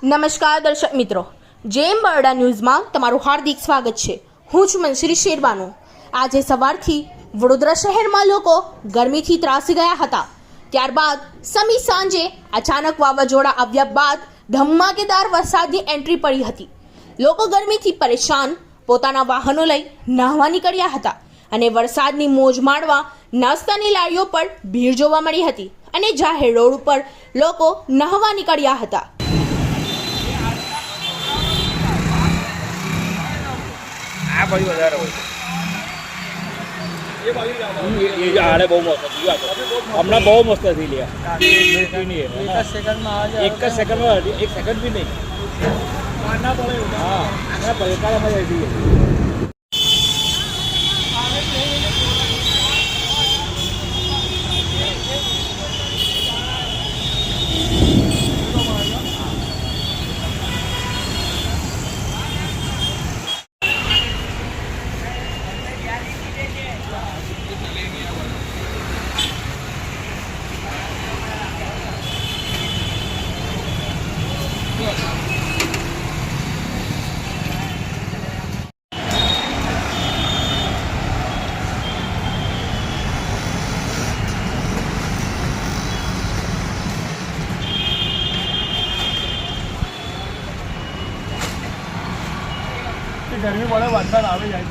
નમસ્કાર દર્શક મિત્રો, જેમ બરોડા ન્યૂઝમાં તમારું હાર્દિક સ્વાગત છે। હું છું મંશ્રી શેરબાનુ। આજે સવારથી વડોદરા શહેરમાં લોકો ગરમીથી ત્રાસી ગયા હતા। ત્યારબાદ સમી સાંજે અચાનક વાવાઝોડા આવ્યા બાદ ધમાકેદાર વરસાદની એન્ટ્રી પડી હતી। લોકો ગરમીથી પરેશાન પોતાના વાહનો લઈ નાહવા નીકળ્યા હતા અને વરસાદની મોજ માણવા નાસ્તાની લારીઓ પર ભીડ જોવા મળી હતી અને જાહેર રોડ ઉપર લોકો નાહવા નીકળ્યા હતા। આ ભાઈ વધારે હોય ये आड़े बहुत मस्त हमने बहुत मस्त थी लिया एक सेकंड में एक सेकंड भी नहीं मानना पड़ेगा। हाँ मैं पलकारा में ऐसी गर्मी बड़े वरसाद आवे जाए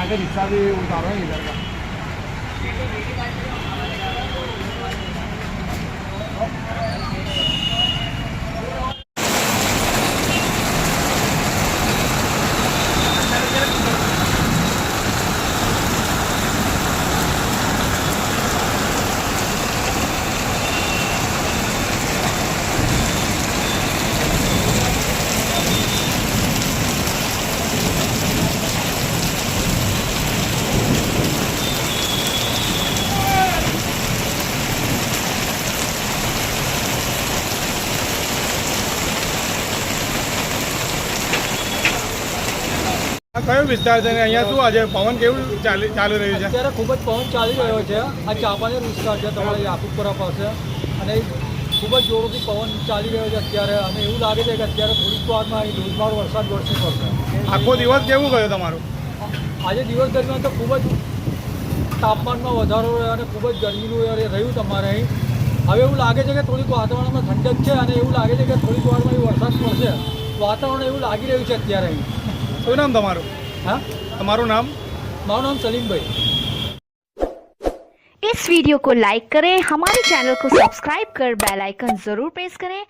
आगे रिक्शा भी उतारो इधर का કયો વિસ્તાર છે ને અહીંયા શું આજે પવન કેવું ચાલી રહ્યું છે? અત્યારે ખૂબ જ પવન ચાલી રહ્યો છે। આ ચાંપાનેર વિસ્તાર છે તમારે યાકુબપુરા પાસે અને ખૂબ જ જોરથી પવન ચાલી રહ્યો છે અત્યારે અને એવું લાગે છે કે અત્યારે થોડીક વારમાં અહીં ધોધમાર વરસાદ વરસી પડશે। આખો દિવસ કેવું ગયો તમારો? આજે દિવસ દરમિયાન તો ખૂબ જ તાપમાનમાં વધારો રહ્યો અને ખૂબ જ ગરમીનું રહ્યું તમારે અહીં। હવે એવું લાગે છે કે થોડીક વાતાવરણમાં ઠંડક છે અને એવું લાગે છે કે થોડીક વારમાં વરસાદ પડશે। વાતાવરણ એવું લાગી રહ્યું છે અત્યારે અહીં। શું નામ તમારું? हाँ તમારું નામ? મારું નામ સલીમ ભાઈ। इस वीडियो को लाइक करें, हमारे चैनल को सब्सक्राइब कर बेल आइकन जरूर प्रेस करें